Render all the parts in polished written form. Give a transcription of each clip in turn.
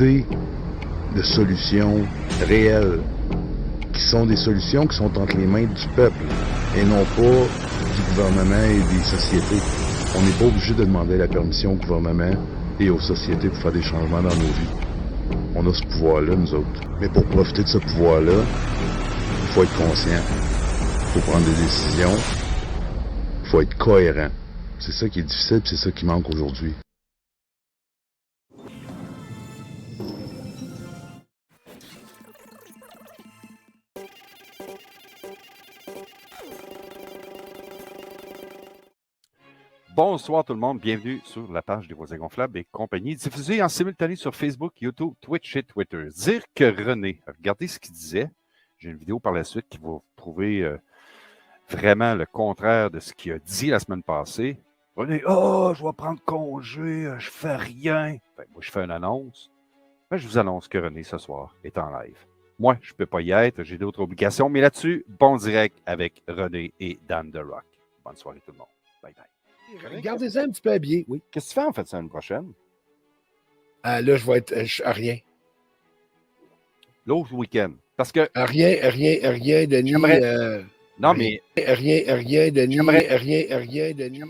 idées de solutions réelles, qui sont des solutions qui sont entre les mains du peuple et non pas du gouvernement et des sociétés. On n'est pas obligé de demander la permission au gouvernement et aux sociétés pour faire des changements dans nos vies. On a ce pouvoir-là, nous autres. Mais pour profiter de ce pouvoir-là, il faut être conscient, il faut prendre des décisions, il faut être cohérent. C'est ça qui est difficile, c'est ça qui manque aujourd'hui. Bonsoir tout le monde, bienvenue sur la page des Voisins Gonflables et compagnie, diffusée en simultané sur Facebook, YouTube, Twitch et Twitter. Dire que René, regardez ce qu'il disait, j'ai une vidéo par la suite qui va vous prouver vraiment le contraire de ce qu'il a dit la semaine passée. René, je vais prendre congé, je fais rien. Ben, moi, je fais une annonce. Ben, je vous annonce que René, ce soir, est en live. Moi, je ne peux pas y être, j'ai d'autres obligations, mais là-dessus, bon direct avec René et Dan The Rock. Bonne soirée tout le monde. Bye bye. Gardez-en un petit peu habillé, oui. Qu'est-ce que tu fais en fait la semaine prochaine? Là, je vais être à rien. L'autre week-end. Parce que. Rien, Denis. Non, mais. Rien, Denis. Rien, Denis.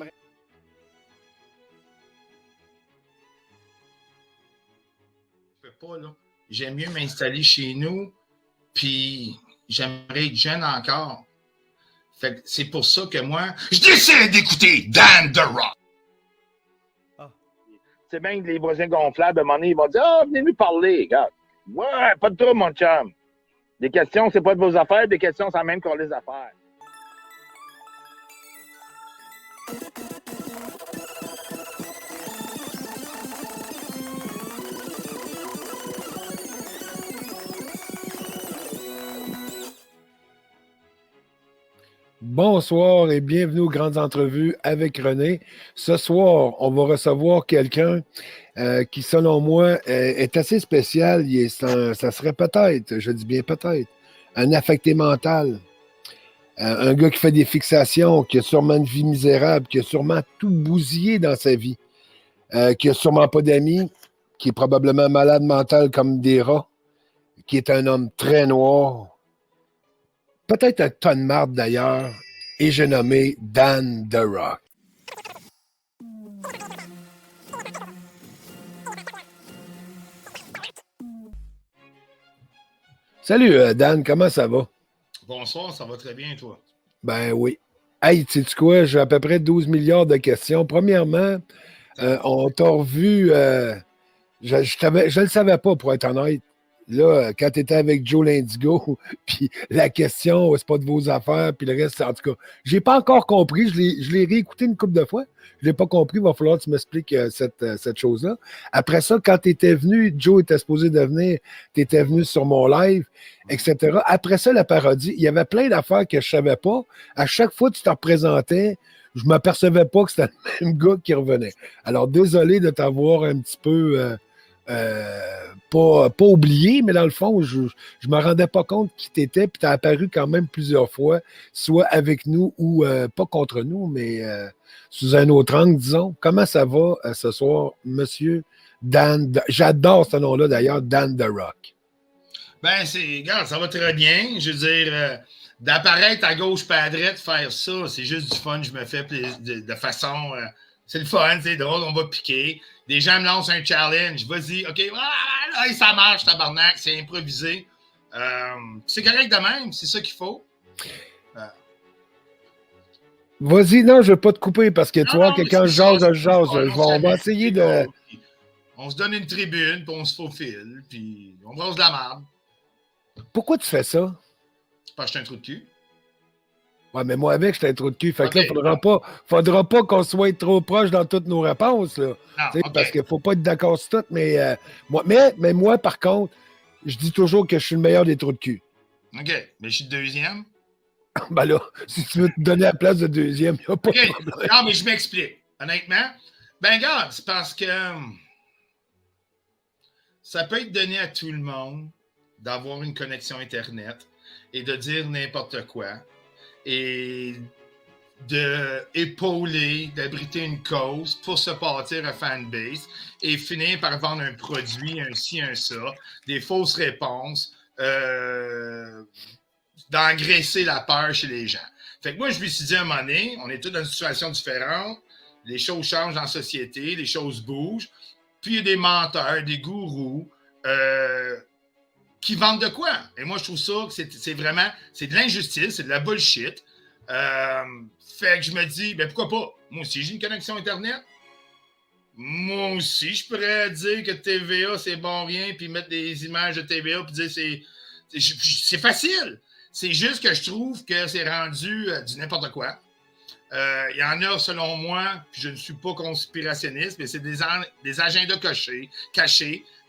Je peux pas, là. J'aime mieux m'installer chez nous, puis j'aimerais être jeune encore. Fait que c'est pour ça que moi, je décide d'écouter Dan The Rock. C'est bien que les voisins gonflables, à un moment donné, ils vont dire « Ah, venez nous parler, regarde. » Ouais, pas de trouble, mon chum. Des questions, c'est pas de vos affaires. Des questions, c'est même qu'on les affaires. Bonsoir et bienvenue aux grandes entrevues avec René. Ce soir, on va recevoir quelqu'un qui, selon moi, est assez spécial. Ça serait peut-être, je dis bien peut-être, un affecté mental. Un gars qui fait des fixations, qui a sûrement une vie misérable, qui a sûrement tout bousillé dans sa vie, qui a sûrement pas d'amis, qui est probablement malade mental comme des rats, qui est un homme très noir, peut-être un ton de marde d'ailleurs, et j'ai nommé Dan The Rock. Salut Dan, comment ça va? Bonsoir, ça va très bien, toi? Ben oui. Hey, sais-tu quoi? J'ai à peu près 12 milliards de questions. Premièrement, on t'a revu, je le savais pas pour être honnête. Là, quand tu étais avec Joe l'Indigo, puis la question, c'est pas de vos affaires, puis le reste, en tout cas, j'ai pas encore compris. Je l'ai réécouté une couple de fois. Je l'ai pas compris. Il va falloir que tu m'expliques cette chose-là. Après ça, quand tu étais venu, Joe était supposé de venir, tu étais venu sur mon live, etc. Après ça, la parodie, il y avait plein d'affaires que je savais pas. À chaque fois que tu te représentais, je m'apercevais pas que c'était le même gars qui revenait. Alors, désolé de t'avoir un petit peu... pas oublié, mais dans le fond, je me rendais pas compte qui t'étais, puis tu as apparu quand même plusieurs fois, soit avec nous ou pas contre nous, mais sous un autre angle, disons. Comment ça va ce soir, monsieur Dan? J'adore ce nom-là d'ailleurs, Dan The Rock. Ben, regarde, ça va très bien. Je veux dire, d'apparaître à gauche pas à droite, faire ça, c'est juste du fun. Je me fais de façon. C'est le fun, c'est drôle, on va piquer. Des gens me lancent un challenge. Vas-y, OK, ça marche, tabarnak, c'est improvisé. C'est correct de même, c'est ça qu'il faut. Vas-y, non, je ne veux pas te couper parce que toi, quelqu'un jase. On va essayer de. On se donne une tribune, puis on se faufile, puis on brosse de la merde. Pourquoi tu fais ça? Parce que je suis un trou de cul. Ouais, mais moi avec, j'étais un trou de cul. Fait que là, faudra pas qu'on soit trop proche dans toutes nos réponses, là. Non, parce qu'il faut pas être d'accord sur tout, mais moi, par contre, je dis toujours que je suis le meilleur des trous de cul. OK, mais je suis le deuxième. Ben là, si tu veux te donner la place de deuxième, il n'y a pas de problème. Non, mais je m'explique. Honnêtement, ben regarde, c'est parce que ça peut être donné à tout le monde d'avoir une connexion Internet et de dire n'importe quoi. Et d'épauler, d'abriter une cause pour se bâtir un fanbase et finir par vendre un produit, un ci, un ça, des fausses réponses, d'engraisser la peur chez les gens. Fait que moi, je me suis dit à un moment donné, on est tous dans une situation différente, les choses changent dans la société, les choses bougent, puis il y a des menteurs, des gourous qui vendent de quoi? Et moi, je trouve ça que c'est vraiment, c'est de l'injustice, c'est de la bullshit. Fait que je me dis, ben pourquoi pas? Moi aussi, j'ai une connexion Internet. Moi aussi, je pourrais dire que TVA, c'est bon rien, puis mettre des images de TVA, puis dire c'est facile. C'est juste que je trouve que c'est rendu du n'importe quoi. Il y en a, selon moi, puis je ne suis pas conspirationniste, mais c'est des agendas cachés.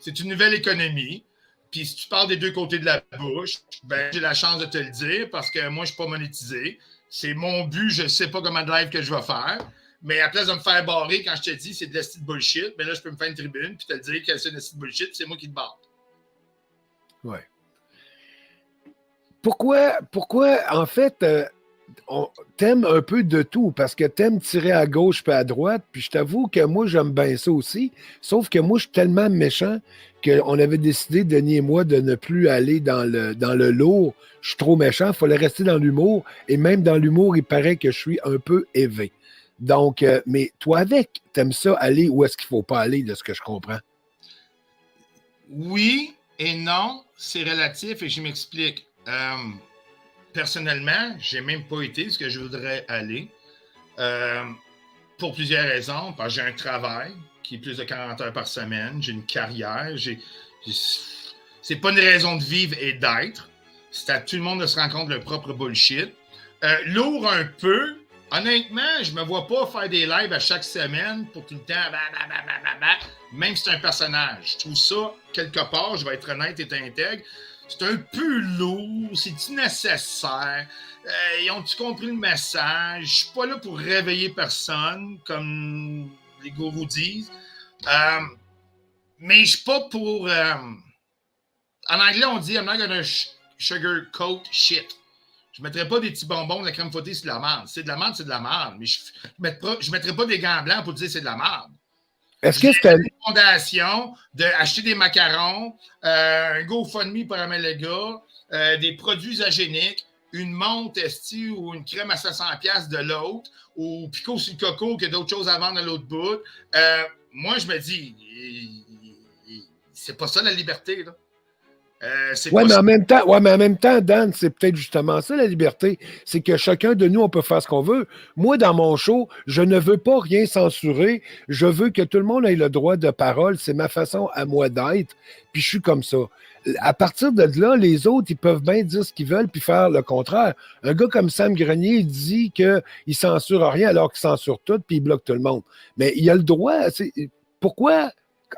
C'est une nouvelle économie. Puis si tu parles des deux côtés de la bouche, ben j'ai la chance de te le dire parce que moi, je ne suis pas monétisé. C'est mon but, je ne sais pas comment de live que je vais faire. Mais à place de me faire barrer quand je te dis c'est de la petite bullshit, mais là, je peux me faire une tribune puis te dire que c'est de la petite bullshit, c'est moi qui te barre. Ouais. Pourquoi en fait, t'aimes un peu de tout, parce que t'aimes tirer à gauche puis à droite, puis je t'avoue que moi, j'aime bien ça aussi, sauf que moi, je suis tellement méchant qu'on avait décidé, Denis et moi, de ne plus aller dans le lourd. Je suis trop méchant, il fallait rester dans l'humour, et même dans l'humour, il paraît que je suis un peu élevé. Donc, mais toi t'aimes ça aller où est-ce qu'il ne faut pas aller, de ce que je comprends? Oui et non, c'est relatif et je m'explique. Personnellement, je n'ai même pas été ce que je voudrais aller pour plusieurs raisons. Parce que j'ai un travail qui est plus de 40 heures par semaine, j'ai une carrière, c'est pas une raison de vivre et d'être. C'est à tout le monde de se rendre compte de leur propre bullshit. Lourd un peu. Honnêtement, je me vois pas faire des lives à chaque semaine pour tout le temps, même si c'est un personnage. Je trouve ça, quelque part, je vais être honnête et intègre, c'est un peu lourd, c'est nécessaire. Ils ont-tu compris le message? Je suis pas là pour réveiller personne, comme les gourous disent. Mais je suis pas pour... en anglais, on dit « I'm not gonna sugarcoat shit ». Je ne mettrais pas des petits bonbons de la crème fouettée sur de la merde. C'est de la merde, c'est de la merde. Mais je ne mettrais pas des gants blancs pour dire c'est de la merde. Est-ce que c'est une fondation d'acheter des macarons, un GoFundMe pour amener le gars, des produits isogéniques, une montre esti ou une crème à 700$ de l'autre, ou Pico sur le coco qui a d'autres choses à vendre à l'autre bout. Moi, je me dis, c'est pas ça la liberté, là. Oui, mais en même temps, Dan, c'est peut-être justement ça la liberté. C'est que chacun de nous, on peut faire ce qu'on veut. Moi, dans mon show, je ne veux pas rien censurer. Je veux que tout le monde ait le droit de parole. C'est ma façon à moi d'être. Puis je suis comme ça. À partir de là, les autres, ils peuvent bien dire ce qu'ils veulent puis faire le contraire. Un gars comme Sam Grenier, il dit qu'il ne censure rien alors qu'il censure tout puis il bloque tout le monde. Mais il a le droit. Pourquoi?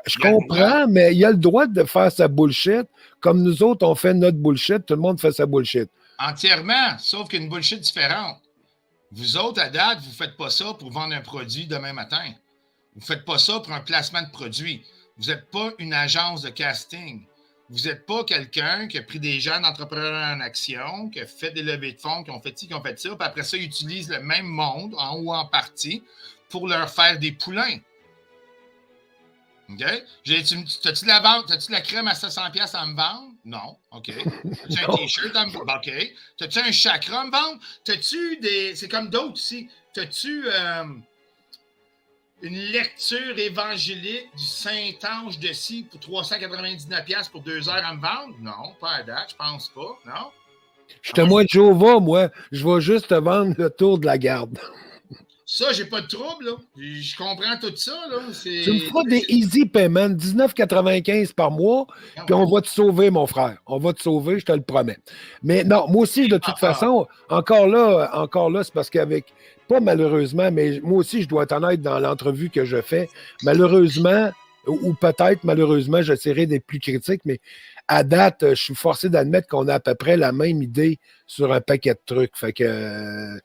Je comprends, mais il a le droit de faire sa bullshit. Comme nous autres, on fait notre bullshit, tout le monde fait sa bullshit. Entièrement, sauf qu'une bullshit différente. Vous autres, à date, vous ne faites pas ça pour vendre un produit demain matin. Vous ne faites pas ça pour un placement de produit. Vous n'êtes pas une agence de casting. Vous n'êtes pas quelqu'un qui a pris des jeunes entrepreneurs en action, qui a fait des levées de fonds, qui ont fait ci, qui ont fait ça, puis après ça, ils utilisent le même monde, en haut en partie, pour leur faire des poulains. OK? T'as-tu de la crème à 700$ à me vendre? Non. OK. T'as-tu un T-shirt à me vendre? OK. T'as-tu un chakra à me vendre? T'as-tu des... C'est comme d'autres ici. T'as-tu une lecture évangélique du Saint-Ange de ci pour 399$ pour 2 heures à me vendre? Non, pas à date, je pense pas. Non? Je suis témoin de Jéhovah, moi. Je vais juste te vendre le tour de la garde. Ça, j'ai pas de trouble, là. Je comprends tout ça, là. Tu me feras des easy payments, 19,95 par mois, puis on va te sauver, mon frère. On va te sauver, je te le promets. Mais non, moi aussi, de toute façon, encore là, c'est parce qu'avec, pas malheureusement, mais moi aussi, je dois être honnête dans l'entrevue que je fais. Malheureusement, ou peut-être malheureusement, j'essaierai d'être plus critique, mais à date, je suis forcé d'admettre qu'on a à peu près la même idée sur un paquet de trucs. Fait que...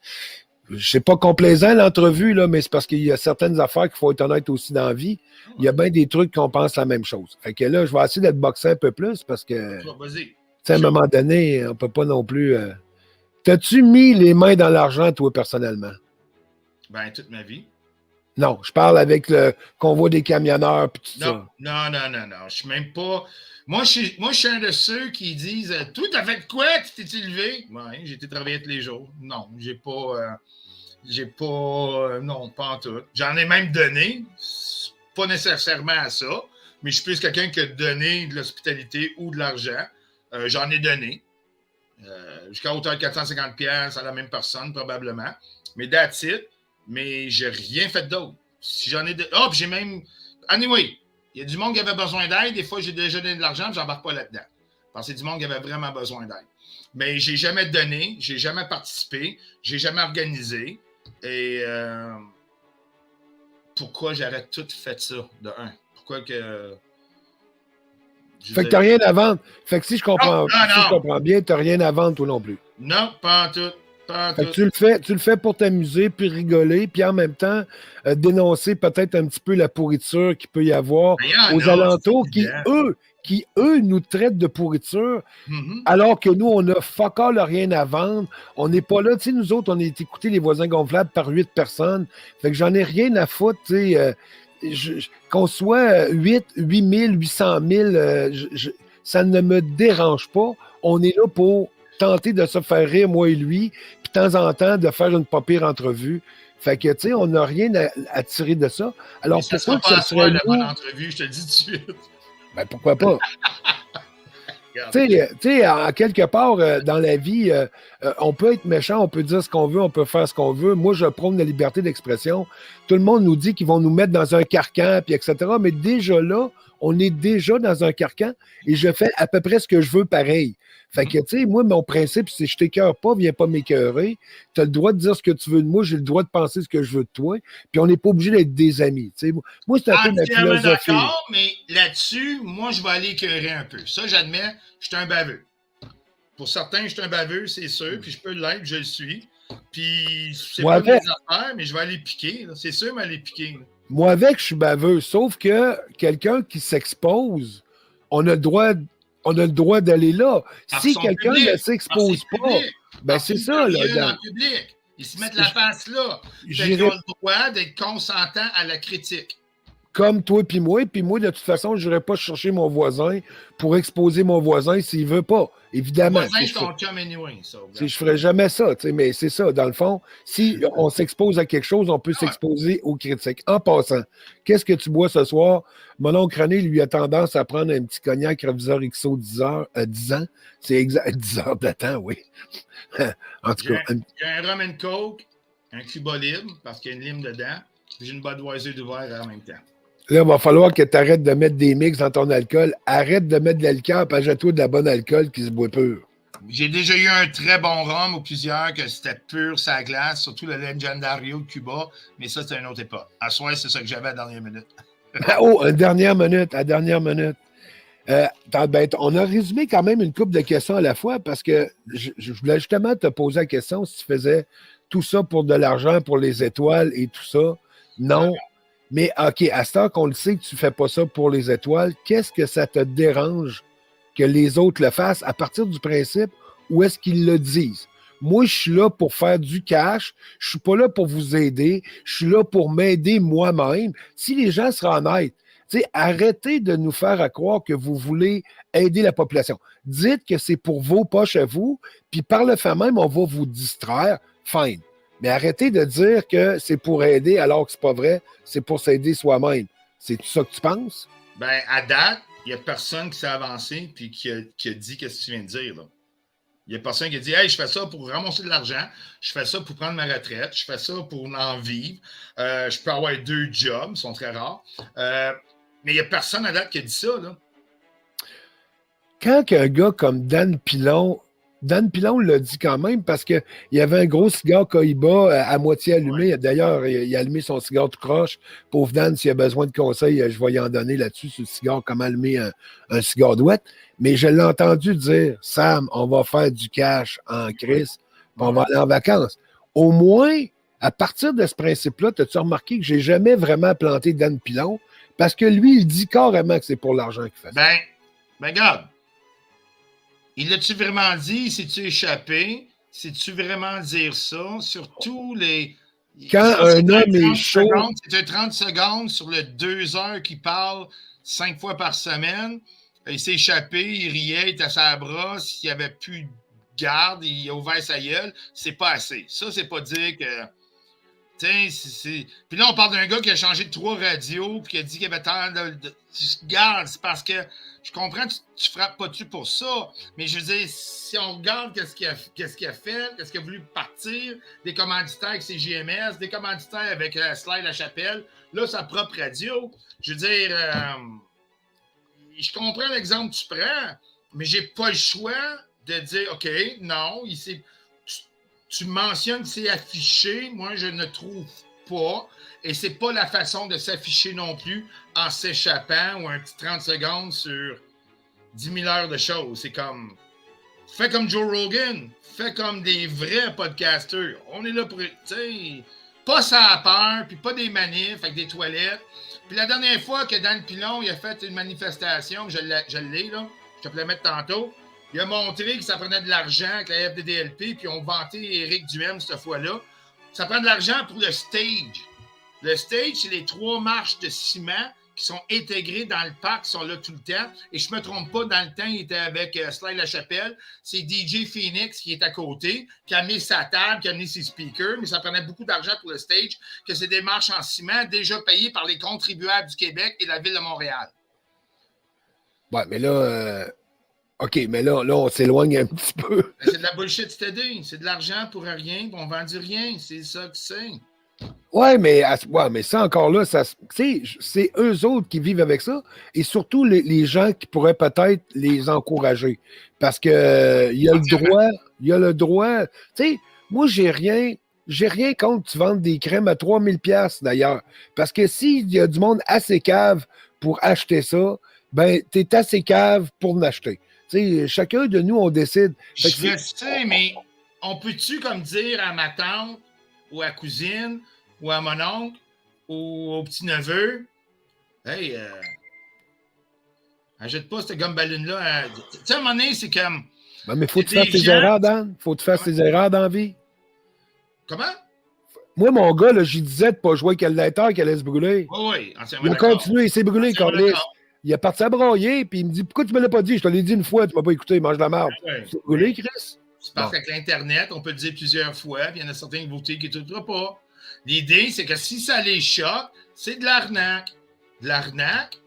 c'est pas complaisant l'entrevue, là, mais c'est parce qu'il y a certaines affaires qu'il faut être honnête aussi dans la vie. Il y a bien des trucs qu'on pense la même chose. Fait que là, je vais essayer d'être boxé un peu plus parce que, à un moment donné, on peut pas non plus... T'as-tu mis les mains dans l'argent, toi, personnellement? Ben, toute ma vie. Non, je parle avec le convoi des camionneurs puis tout Non, ça. non. Je suis même pas. Moi, je suis un de ceux qui disent toi, t'as fait quoi? Tu t'es levé? Oui, j'ai été travailler tous les jours. Non, j'ai pas. Non, pas en tout. J'en ai même donné. Pas nécessairement à ça, mais je suis plus quelqu'un qui a donné de l'hospitalité ou de l'argent. J'en ai donné. Jusqu'à hauteur de 450$ à la même personne, probablement. Mais that's it. Mais j'ai rien fait d'autre. Si j'en ai... Oh, puis j'ai même... Anyway, il y a du monde qui avait besoin d'aide. Des fois, j'ai déjà donné de l'argent, mais j'embarque pas là-dedans. Parce que c'est du monde qui avait vraiment besoin d'aide. Mais j'ai jamais donné, j'ai jamais participé, j'ai jamais organisé. Et pourquoi j'aurais tout fait ça, de un? Pourquoi que... Fait que t'as rien à vendre. Fait que si je comprends, je comprends bien, t'as rien à vendre toi non plus. Non, pas en tout. Fait que tu le fais pour t'amuser, puis rigoler, puis en même temps, dénoncer peut-être un petit peu la pourriture qu'il peut y avoir aux alentours qui, eux, nous traitent de pourriture, alors que nous, on a fuck all rien à vendre. On n'est pas là. Tu sais, nous autres, on est écoutés les voisins gonflables par 8 personnes. Fait que j'en ai rien à foutre, tu sais. Qu'on soit 8 000, 800 000, ça ne me dérange pas. On est là pour tenter de se faire rire, moi et lui, puis de temps en temps, de faire une pas pire entrevue. Fait que, tu sais, on n'a rien à tirer de ça. Alors, ça pourquoi que ça serait la bonne entrevue, je te le dis tout de suite. Ben, pourquoi pas? Tu sais, en quelque part, dans la vie, on peut être méchant, on peut dire ce qu'on veut, on peut faire ce qu'on veut. Moi, je prône la liberté d'expression. Tout le monde nous dit qu'ils vont nous mettre dans un carcan, puis etc. Mais déjà là, on est déjà dans un carcan et je fais à peu près ce que je veux pareil. Fait que, tu sais, moi, mon principe, c'est je t'écœure pas, viens pas m'écœurer. Tu as le droit de dire ce que tu veux de moi, j'ai le droit de penser ce que je veux de toi. Puis on n'est pas obligé d'être des amis. Tu sais, moi, c'est un peu ma philosophie. D'accord, mais là-dessus, moi, je vais aller écœurer un peu. Ça, j'admets, je suis un baveux. Pour certains, je suis un baveux, c'est sûr, puis je peux l'être, je le suis. Puis c'est pas mes affaires, mais je vais aller piquer. Là. C'est sûr, mais aller piquer. Là. Moi, avec, je suis baveux. Sauf que quelqu'un qui s'expose, on a le droit d'aller là. Si quelqu'un ne s'expose pas, ben c'est ça, là. Ils se mettent la face là. Ils ont le droit d'être consentants à la critique. Comme toi puis moi, de toute façon, je n'irai pas chercher mon voisin pour exposer mon voisin s'il ne veut pas. Évidemment. Mon voisin, c'est ton chum anyway. Je ne ferais jamais ça, mais c'est ça. Dans le fond, si on s'expose à quelque chose, on peut s'exposer aux critiques. En passant, qu'est-ce que tu bois ce soir? Mon oncle René, lui, a tendance à prendre un petit cognac Réviseur XO 10 ans. C'est exact. 10 heures de temps, oui. En tout cas. J'ai un rum and coke, un Cuba libre, parce qu'il y a une lime dedans, puis j'ai une Budweiser d'ouvert en même temps. Là, il va falloir que tu arrêtes de mettre des mix dans ton alcool. Arrête de mettre de l'alcool, puis achète-toi de la bonne alcool qui se boit pur. J'ai déjà eu un très bon rhum ou plusieurs que c'était pur sa glace, surtout le Legendario de Cuba, mais ça, c'était une autre époque. À soir, c'est ça que j'avais à la dernière minute. À dernière minute. On a résumé quand même une couple de questions à la fois parce que je voulais justement te poser la question si tu faisais tout ça pour de l'argent, pour les étoiles et tout ça. Non. Mais OK, à ce temps qu'on le sait que tu ne fais pas ça pour les étoiles, qu'est-ce que ça te dérange que les autres le fassent à partir du principe où est-ce qu'ils le disent? Moi, je suis là pour faire du cash. Je ne suis pas là pour vous aider. Je suis là pour m'aider moi-même. Si les gens seraient honnêtes, arrêtez de nous faire croire que vous voulez aider la population. Dites que c'est pour vos poches à vous, puis par le fait même, on va vous distraire. Fine. Mais arrêtez de dire que c'est pour aider alors que c'est pas vrai, c'est pour s'aider soi-même. C'est tout ça que tu penses? Ben, à date, il n'y a personne qui s'est avancé et qui a dit ce que tu viens de dire. Là. Il n'y a personne qui a dit « Hey, je fais ça pour ramasser de l'argent, je fais ça pour prendre ma retraite, je fais ça pour en vivre, je peux avoir 2 jobs, ils sont très rares. Mais il n'y a personne à date qui a dit ça. Là. Quand un gars comme Dan Pilon l'a dit quand même parce qu'il y avait un gros cigare Cohiba à moitié allumé. Ouais. D'ailleurs, il a allumé son cigare tout croche. Pauvre Dan, s'il a besoin de conseils, je vais y en donner là-dessus sur le cigare, comment allumer un cigare douette. Mais je l'ai entendu dire, Sam, on va faire du cash en crise, puis on va aller en vacances. Au moins, à partir de ce principe-là, as-tu remarqué que j'ai jamais vraiment planté Dan Pilon parce que lui, il dit carrément que c'est pour l'argent qu'il fait ça. Ben, regarde. Il l'a-tu vraiment dit? S'est-tu échappé? Sais-tu vraiment dire ça? Surtout les Quand Ça, un homme est chaud... C'était 30 secondes sur le 2 heures qu'il parle 5 fois par semaine. Il s'est échappé, il riait, il était à sa brosse, il n'y avait plus de garde, il a ouvert sa gueule. C'est pas assez. Ça, c'est pas dire que... Puis là, on parle d'un gars qui a changé de 3 radios puis qui a dit qu'il y avait tant de... Regarde, c'est parce que je comprends que tu frappes pas dessus pour ça, mais je veux dire, si on regarde qu'est-ce qu'il a fait, qu'est-ce qu'il a voulu partir, des commanditaires avec ses GMS, des commanditaires avec Slide La Chapelle, là, sa propre radio. Je veux dire, je comprends l'exemple que tu prends, mais j'ai pas le choix de dire, OK, non, tu mentionnes que c'est affiché. Moi, je ne trouve pas. Et c'est pas la façon de s'afficher non plus en s'échappant ou un petit 30 secondes sur 10 000 heures de choses. C'est comme... Fais comme Joe Rogan. Fais comme des vrais podcasters. On est là pour... Pas ça à peur, puis pas des manifs avec des toilettes. Puis la dernière fois que Dan Pilon il a fait une manifestation, je l'ai, là, je te peux la mettre tantôt, il a montré que ça prenait de l'argent avec la FDDLP, puis on vantait Éric Duhem cette fois-là. Ça prend de l'argent pour le stage. Le stage, c'est les 3 marches de ciment qui sont intégrées dans le parc, qui sont là tout le temps. Et je ne me trompe pas, dans le temps, il était avec Slide La Chapelle. C'est DJ Phoenix qui est à côté, qui a mis sa table, qui a mis ses speakers, mais ça prenait beaucoup d'argent pour le stage, que c'est des marches en ciment déjà payées par les contribuables du Québec et de la Ville de Montréal. Ouais, mais là... OK, mais là, on s'éloigne un petit peu. C'est de la bullshit steady. C'est de l'argent pour rien, puis on ne vend du rien. C'est ça que c'est. Ouais, mais ça encore là, c'est eux autres qui vivent avec ça et surtout les gens qui pourraient peut-être les encourager. Parce que il y a le droit. Tu sais, moi, j'ai rien contre que tu vendes des crèmes à 3000$ d'ailleurs. Parce que s'il y a du monde assez cave pour acheter ça, ben, t'es assez cave pour l'acheter. Tu sais, chacun de nous, on décide. Je sais, mais on peut-tu comme dire à ma tante ou à la cousine ou à mon oncle ou au petit-neveu, hey, achète pas cette gomme ballon-là. Tu sais, à un moment donné, c'est comme... Ben, mais faut que tu fasses tes erreurs, Dan. Faut que tu fasses tes erreurs dans la vie. Comment? Moi, mon gars, là, j'y disais de pas jouer avec le lighter qui allait se brûler. Oui, entièrement il a continué, il s'est brûlé, Carlis. Il est parti à broyer, puis il me dit, pourquoi tu me l'as pas dit? Je te l'ai dit une fois, tu m'as pas écouté, mange de la merde. Ouais. Tu t'es brûlé, Chris? C'est parce qu'avec l'Internet, on peut le dire plusieurs fois, puis il y en a certains qui ne t'écoutera pas. L'idée, c'est que si ça les choque, c'est de l'arnaque. De l'arnaque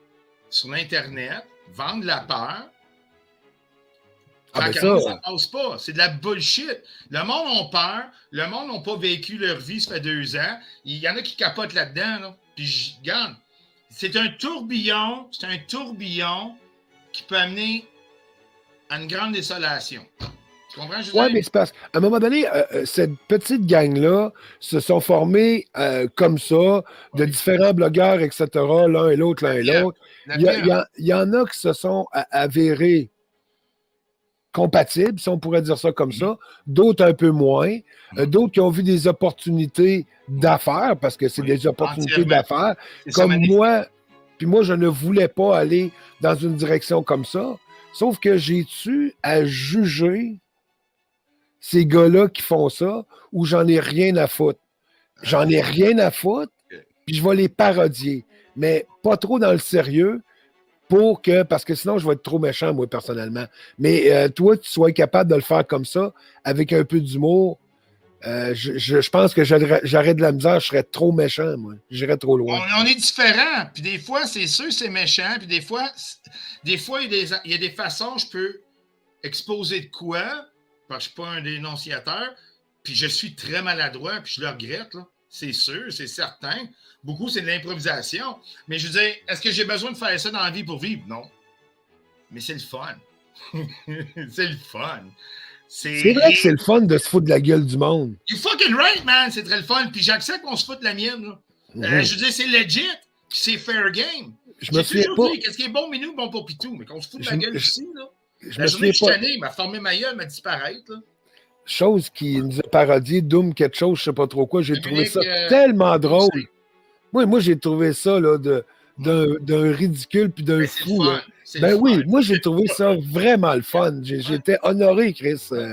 sur l'Internet, vendre de la peur. Ah, mais ça passe pas. C'est de la bullshit. Le monde a peur. Le monde n'a pas vécu leur vie, ça fait 2 ans. Il y en a qui capotent là-dedans. Là. Puis, regarde, c'est un tourbillon qui peut amener à une grande désolation. Tu comprends, Julien? Oui, mais c'est parce qu'à un moment donné, cette petite gang-là se sont formés comme ça, de différents blogueurs, etc., l'un et l'autre. Il y en a qui se sont avérés compatibles, si on pourrait dire ça comme ça, d'autres un peu moins, d'autres qui ont vu des opportunités d'affaires, parce que c'est des opportunités d'affaires, comme moi, puis moi, je ne voulais pas aller dans une direction comme ça, sauf que j'ai-tu à juger ces gars-là qui font ça, ou j'en ai rien à foutre? J'en ai rien à foutre, puis je vais les parodier, mais pas trop dans le sérieux, parce que sinon, je vais être trop méchant, moi, personnellement. Mais toi, tu sois capable de le faire comme ça, avec un peu d'humour, je pense que j'aurais de la misère, je serais trop méchant, moi. J'irais trop loin. On est différents. Puis des fois, c'est sûr c'est méchant. Puis des fois, il y a des façons je peux exposer de quoi, parce que je ne suis pas un dénonciateur, puis je suis très maladroit, puis je le regrette, là. C'est sûr, c'est certain. Beaucoup, c'est de l'improvisation. Mais je veux dire, est-ce que j'ai besoin de faire ça dans la vie pour vivre? Non. Mais c'est le fun. C'est le fun. C'est vrai que c'est le fun de se foutre de la gueule du monde. You fucking right, man. C'est très le fun. Puis j'accepte qu'on se foute de la mienne. Là. Je veux dire, c'est legit. Puis c'est fair game. Je me souviens pas. Qu'est-ce qui est bon minou, bon pour pitou. Mais qu'on se fout de la gueule ici, là. Je la me journée que souviens je suis tanné, il m'a formé ma gueule, m'a disparaître, là. Chose qui nous a parodié, Doom, quelque chose, je sais pas trop quoi. J'ai trouvé ça tellement drôle. Moi, j'ai trouvé ça là, d'un ridicule puis d'un fou. Ben oui, moi, j'ai trouvé ça vraiment le fun. J'étais honoré, Chris. Oui,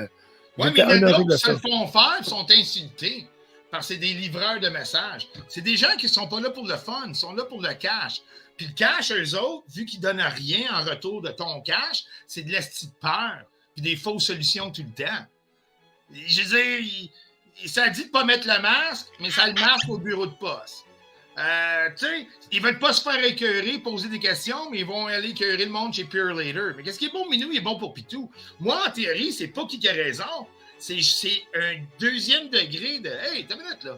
mais il y en a d'autres qui se le font faire, ils sont insultés. parce que c'est des livreurs de messages. C'est des gens qui ne sont pas là pour le fun, ils sont là pour le cash. Puis le cash, eux autres, vu qu'ils ne donnent rien en retour de ton cash, c'est de l'esti de peur, puis des fausses solutions tout le temps. Je veux dire, ça dit de ne pas mettre le masque, mais ça le masque au bureau de poste. Tu sais, ils veulent pas se faire écœurer, poser des questions, mais ils vont aller écœurer le monde chez Pure Later. Mais qu'est-ce qui est bon, Minou, il est bon pour Pitou. Moi, en théorie, c'est pas qui a raison. C'est un deuxième degré de « Hey, t'as une minute, là.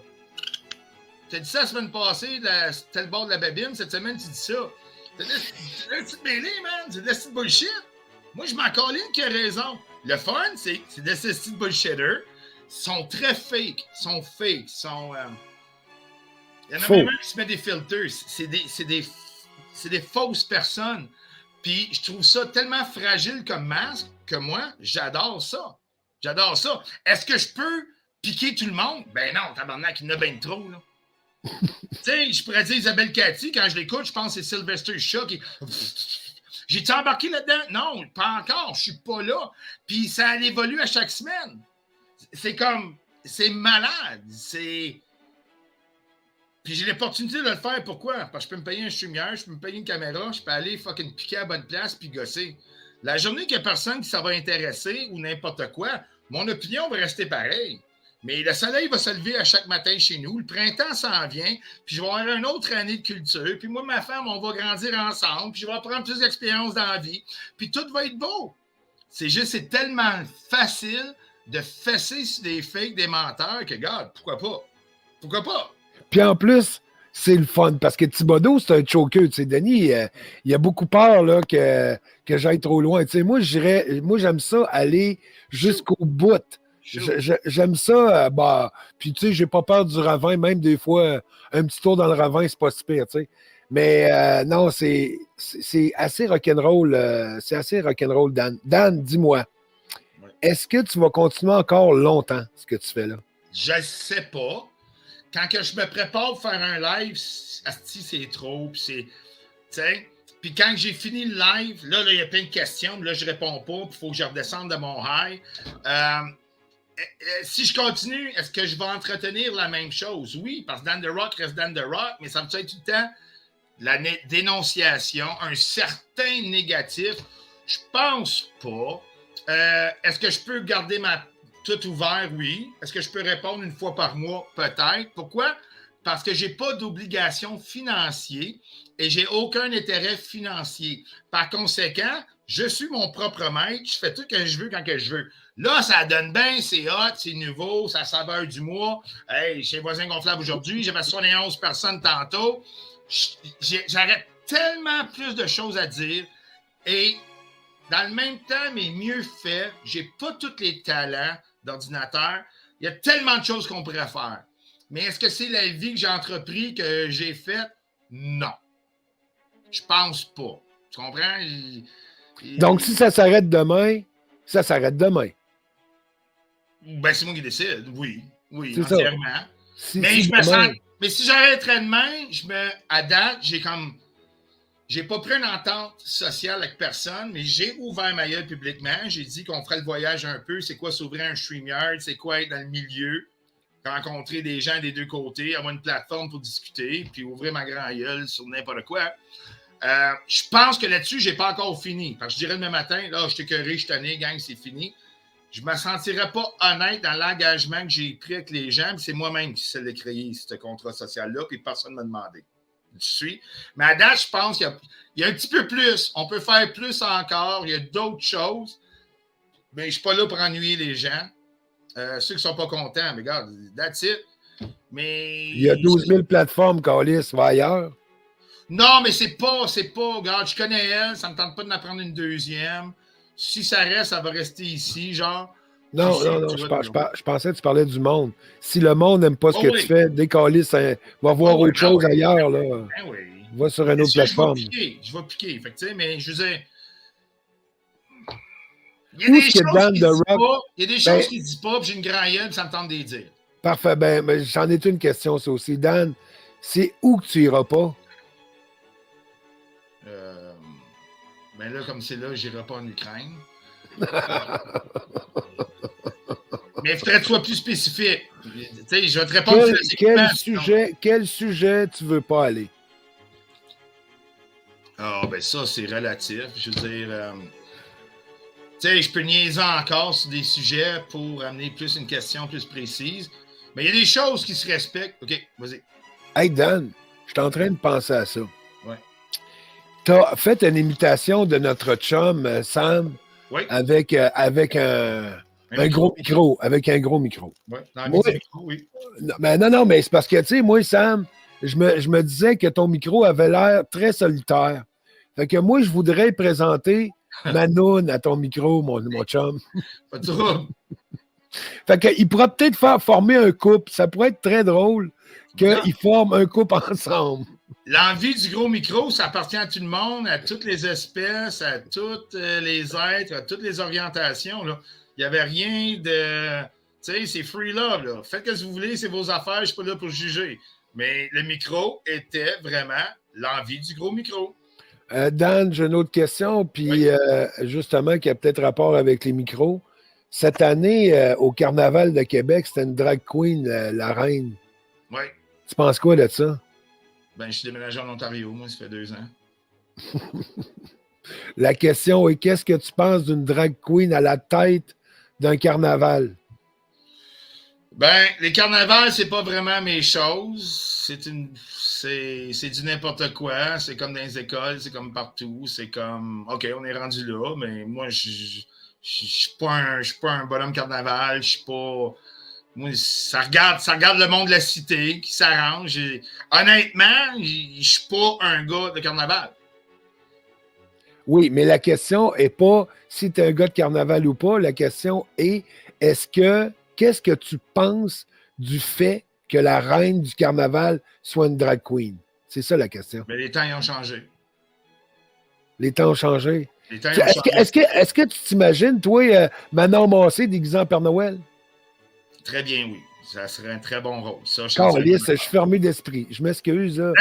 T'as dit ça la semaine passée, c'était le bord de la babine, cette semaine, tu dis ça. T'as de la petite mêlée, man. C'est de la petite bullshit. Moi, je m'en colline qui a raison. Le fun, c'est de la petite bullshitter. Ils sont très fake. Ils sont fake. Il y en a même un qui se met des filters. C'est des fausses personnes. Puis je trouve ça tellement fragile comme masque que moi, j'adore ça. J'adore ça. Est-ce que je peux piquer tout le monde? Ben non, tabarnak, il y en a bien trop, là. Tu sais, je pourrais dire Isabelle Cathy, quand je l'écoute, je pense que c'est Sylvester Shaw qui... J'ai-tu embarqué là-dedans? Non, pas encore, je suis pas là. Puis ça évolue à chaque semaine. C'est comme... C'est malade. Puis j'ai l'opportunité de le faire. Pourquoi? Parce que je peux me payer un streamer, je peux me payer une caméra, je peux aller fucking piquer à la bonne place puis gosser. La journée qu'il y a personne qui ça va intéresser ou n'importe quoi, mon opinion va rester pareille. Mais le soleil va se lever à chaque matin chez nous. Le printemps s'en vient. Puis je vais avoir une autre année de culture. Puis moi, ma femme, on va grandir ensemble. Puis je vais prendre plus d'expérience dans la vie. Puis tout va être beau. C'est juste, c'est tellement facile de fesser sur des fakes, des menteurs que, regarde, pourquoi pas? Pourquoi pas? Puis en plus, c'est le fun parce que Thibodeau, c'est un choker. Tu sais, Denis, il a beaucoup peur là, que j'aille trop loin. Tu sais, moi, j'aime ça aller jusqu'au bout. J'aime ça. Puis tu sais, j'ai pas peur du ravin. Même des fois, un petit tour dans le ravin, c'est pas si pire, tu sais. Mais non, c'est assez rock'n'roll. C'est assez rock'n'roll, Dan. Dan, dis-moi, est-ce que tu vas continuer encore longtemps ce que tu fais là? Je sais pas. Quand que je me prépare pour faire un live, c'est trop. Puis c'est. Tu sais. Puis quand j'ai fini le live, là, il y a plein de questions. Là, je réponds pas. Puis il faut que je redescende de mon high. Si je continue, est-ce que je vais entretenir la même chose? Oui, parce que Dan The Rock reste Dan The Rock, mais ça me fait tout le temps la dénonciation, un certain négatif. Je pense pas. Est-ce que je peux garder tout ouvert? Oui. Est-ce que je peux répondre une fois par mois? Peut-être. Pourquoi? Parce que je n'ai pas d'obligation financière et j'ai aucun intérêt financier. Par conséquent, je suis mon propre maître. Je fais tout ce que je veux quand que je veux. Là, ça donne bien, c'est hot, c'est nouveau, ça saveur du mois. Hey, chez Voisins Gonflables aujourd'hui, j'avais 71 personnes tantôt. J'aurais tellement plus de choses à dire. Et dans le même temps, mais mieux fait, j'ai pas tous les talents d'ordinateur. Il y a tellement de choses qu'on pourrait faire. Mais est-ce que c'est la vie que j'ai entrepris, que j'ai faite? Non. Je pense pas. Tu comprends? Donc, si ça s'arrête demain, ça s'arrête demain. Ben, c'est moi qui décide. Oui, c'est entièrement. Ça. Mais si j'arrêterais demain, à date, j'ai pas pris une entente sociale avec personne, mais j'ai ouvert ma gueule publiquement. J'ai dit qu'on ferait le voyage un peu. C'est quoi s'ouvrir un StreamYard? C'est quoi être dans le milieu? Rencontrer des gens des deux côtés, avoir une plateforme pour discuter, puis ouvrir ma grande gueule sur n'importe quoi. Je pense que là-dessus, j'ai pas encore fini. Parce que je dirais demain matin, là, je t'ai écœuré, je tanné, gang, c'est fini. Je me sentirais pas honnête dans l'engagement que j'ai pris avec les gens, puis c'est moi-même qui sais le créer, ce contrat social-là, puis personne ne m'a demandé. Tu suis. Mais à date, je pense qu'il y a un petit peu plus. On peut faire plus encore. Il y a d'autres choses. Mais je ne suis pas là pour ennuyer les gens. Ceux qui ne sont pas contents, mais regarde, that's it. Mais... Il y a 12 000 plateformes, Calis, va ailleurs. Non, mais c'est pas, regarde, je connais elle, ça ne me tente pas de m'apprendre une deuxième. Si ça reste, ça va rester ici, genre. Non, je pensais que tu parlais du monde. Si le monde n'aime pas ce que tu fais, dès Calis va voir autre chose ailleurs, là. Ben oui. Va sur une autre plateforme. Je vais piquer. Fait que, mais je veux dire, il y a des choses qu'il ne dit pas, puis j'ai une grande gueule, puis ça me tente de les dire. Parfait. Ben, j'en ai une question, ça aussi. Dan, c'est où que tu iras pas? Ben là, comme c'est là, je n'irai pas en Ukraine. Mais il faudrait que tu sois plus spécifique. Tu sais, je vais te répondre quel sujet tu veux pas aller? Ah, ben ça, c'est relatif. Je veux dire, tu sais, je peux niaiser encore sur des sujets pour amener plus une question plus précise. Mais il y a des choses qui se respectent. OK, vas-y. Hey, Dan, je suis en train de penser à ça. Ouais. Tu as fait une imitation de notre chum, Sam, Oui. avec un gros micro. Avec un gros micro. Oui, dans Moi, le micro, oui. Non, mais c'est parce que, tu sais, moi, Sam, je me disais que ton micro avait l'air très solitaire. Fait que moi, je voudrais présenter ma noune à ton micro, mon chum. Pas de trouble. Fait qu'il pourra peut-être faire former un couple. Ça pourrait être très drôle qu'ils forment un couple ensemble. L'envie du gros micro, ça appartient à tout le monde, à toutes les espèces, à tous les êtres, à toutes les orientations. Là. Il n'y avait rien de... Tu sais, c'est free love. Là. Faites ce que vous voulez, c'est vos affaires, je ne suis pas là pour juger. Mais le micro était vraiment l'envie du gros micro. Dan, j'ai une autre question, puis Oui. Justement, qui a peut-être rapport avec les micros. Cette année, au Carnaval de Québec, c'était une drag queen, la reine. Oui. Tu penses quoi de ça? Ben, je suis déménagé en Ontario, moi, ça fait 2 ans. La question est, qu'est-ce que tu penses d'une drag queen à la tête d'un carnaval? Ben, les carnavals, c'est pas vraiment mes choses. C'est du n'importe quoi. C'est comme dans les écoles, c'est comme partout. C'est comme, OK, on est rendu là, mais moi, je suis pas un bonhomme carnaval. Je suis pas... Moi, ça regarde le monde de la cité qui s'arrange. Honnêtement, je suis pas un gars de carnaval. Oui, mais la question n'est pas si tu es un gars de carnaval ou pas. La question est, qu'est-ce que tu penses du fait que la reine du carnaval soit une drag queen? C'est ça la question. Mais les temps, ils ont changé. Les temps ont changé. Les temps, ils ont changé. Est-ce que tu t'imagines, toi, Manon Massé déguisée en Père Noël? Très bien, oui. Ça serait un très bon rôle. Ça, Carlisse, je suis fermé d'esprit. Je m'excuse. Non,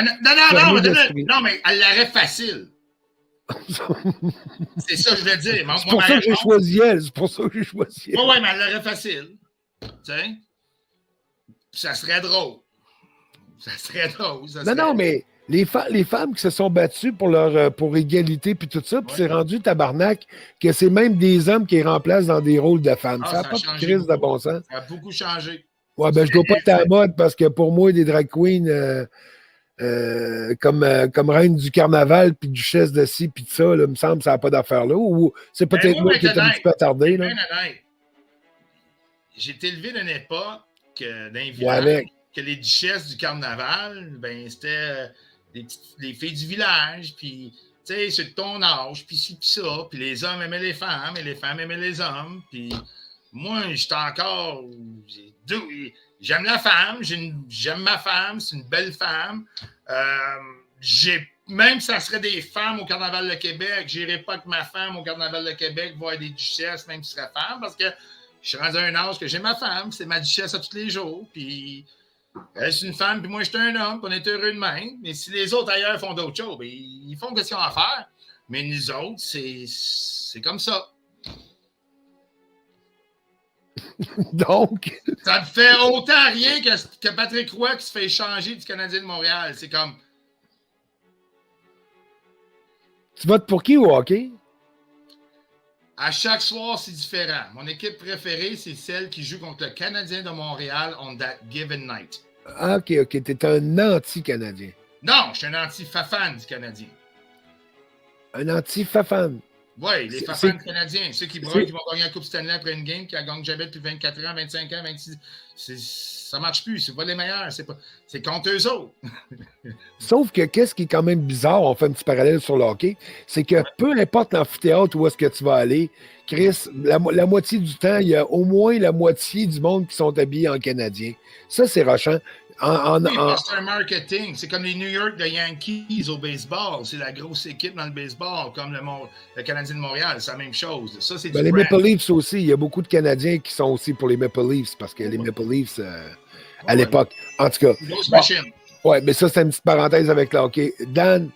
mais elle l'aurait facile. C'est ça que je veux dire. C'est pour ça que j'ai choisi elle. C'est pour ça que j'ai choisi elle. Oui, mais elle l'aurait facile. Tu sais? Ça serait drôle. Non, mais les femmes qui se sont battues pour égalité puis tout ça, puis c'est rendu tabarnak que c'est même des hommes qui les remplacent dans des rôles de femmes. Ça n'a pas de crise de bon sens. Ça a beaucoup changé. Ouais, ben je dois pas être à la mode parce que pour moi, des drag queens comme reine du carnaval puis duchesse de ci puis de ça, là, me semble que ça n'a pas d'affaire là. Ou c'est peut-être moi qui est un petit peu attardé. Là. J'ai été élevé d'une époque d'un village que les duchesses du carnaval, ben c'était les filles du village, puis tu sais, c'est de ton âge, puis ci, puis ça, puis les hommes aimaient les femmes et les femmes aimaient les hommes, puis moi, j'étais encore... J'aime la femme, j'aime ma femme, c'est une belle femme. Même si ça serait des femmes au Carnaval de Québec, je n'irais pas avec ma femme au Carnaval de Québec voir des duchesses, même si ce serait femme, parce que je suis rendu à un âge que j'ai ma femme, c'est ma duchesse à tous les jours, puis elle, c'est une femme, puis moi, je suis un homme, puis on est heureux de même. Mais si les autres ailleurs font d'autres choses, ben, ils font ce qu'ils ont à faire. Mais nous autres, c'est comme ça. Donc. Ça me fait autant rien que Patrick Roy qui se fait échanger du Canadien de Montréal. C'est comme. Tu votes pour qui au hockey? À chaque soir, c'est différent. Mon équipe préférée, c'est celle qui joue contre le Canadien de Montréal on that given night. Ah, OK. T'es un anti-Canadien. Non, je suis un anti-fafan du Canadien. Un anti-fafan. Oui, les fafans canadiens, ceux qui broient, qui vont gagner la Coupe Stanley après une game, qui a gagné jamais depuis 24 ans, 25 ans, 26 ça marche plus, c'est pas les meilleurs, c'est contre eux autres. Sauf que qu'est-ce qui est quand même bizarre, on fait un petit parallèle sur le hockey, c'est que peu importe l'amphithéâtre où est-ce que tu vas aller, Chris, la moitié du temps, il y a au moins la moitié du monde qui sont habillés en Canadien. Ça, c'est rochant. C'est un marketing. C'est comme les New York de Yankees au baseball. C'est la grosse équipe dans le baseball, comme le Canadien de Montréal. C'est la même chose. Ça, c'est les Maple Leafs aussi. Il y a beaucoup de Canadiens qui sont aussi pour les Maple Leafs parce que les Maple Leafs, à l'époque, en tout cas. Une grosse machine. Oui, mais ça, c'est une petite parenthèse avec le hockey. Dan,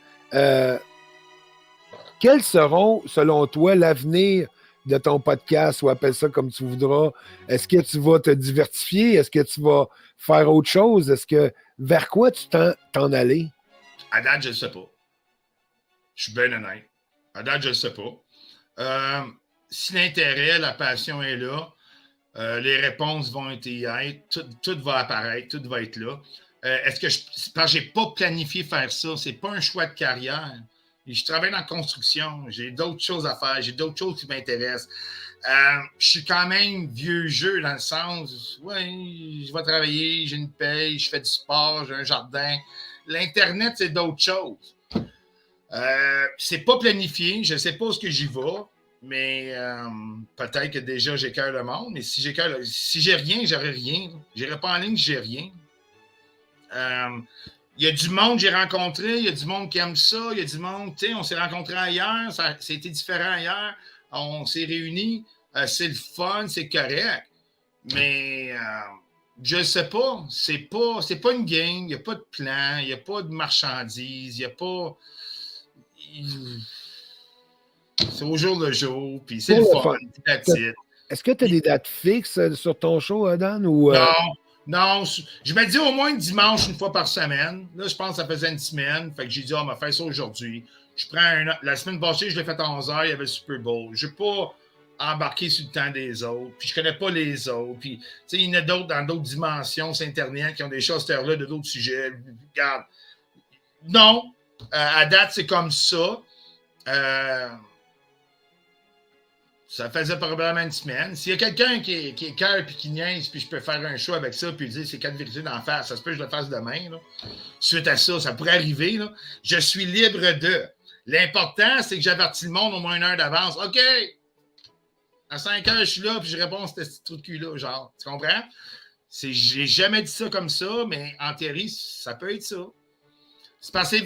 quels seront, selon toi, l'avenir de ton podcast ou appelle ça comme tu voudras? Est-ce que tu vas te diversifier? Est-ce que tu vas faire autre chose? Vers quoi tu t'en aller? À date, je ne sais pas. Je suis bien honnête. À date, je ne sais pas. Si l'intérêt, la passion est là, les réponses vont y être, tout va apparaître, tout va être là. Parce que je n'ai pas planifié faire ça. Ce n'est pas un choix de carrière. Je travaille dans la construction. J'ai d'autres choses à faire. J'ai d'autres choses qui m'intéressent. Je suis quand même vieux jeu dans le sens, oui, je vais travailler, j'ai une paye, je fais du sport, j'ai un jardin. L'Internet, c'est d'autres choses. C'est pas planifié. Je ne sais pas où j'y vais, mais peut-être que déjà j'écœure le monde. Mais si j'ai rien, j'aurai rien. Je n'irai pas en ligne, j'ai rien. Il y a du monde que j'ai rencontré, il y a du monde qui aime ça, il y a du monde, tu sais, on s'est rencontrés ailleurs, c'était différent ailleurs, on s'est réunis, c'est le fun, c'est correct, mais je ne sais pas, c'est pas une gang, il n'y a pas de plan, il n'y a pas de marchandises, il n'y a pas... C'est au jour le jour, puis c'est le fun, that's it. Est-ce que tu as des dates fixes sur ton show, Dan? Ou, Non, je me dis au moins dimanche une fois par semaine. Là, je pense que ça faisait une semaine. Fait que j'ai dit, on va faire ça aujourd'hui. Je prends la semaine passée, je l'ai fait à 11h, il y avait le Super Bowl. Je ne vais pas embarquer sur le temps des autres. Puis je ne connais pas les autres. Puis, tu sais, il y en a d'autres dans d'autres dimensions sur Internet qui ont des choses là de d'autres sujets. Regarde. Non. À date, c'est comme ça. Ça faisait probablement une semaine. S'il y a quelqu'un qui est cœur et qui niaise, puis je peux faire un show avec ça, puis dire c'est 4 vérités d'en face, ça se peut que je le fasse demain. Là. Suite à ça, ça pourrait arriver. Là. Je suis libre de. L'important, c'est que j'avertis le monde au moins 1 heure d'avance. OK! À 5 heures, je suis là, puis je réponds à ce petit trou de cul-là. Genre, tu comprends? J'ai jamais dit ça comme ça, mais en théorie, ça peut être ça. C'est parce que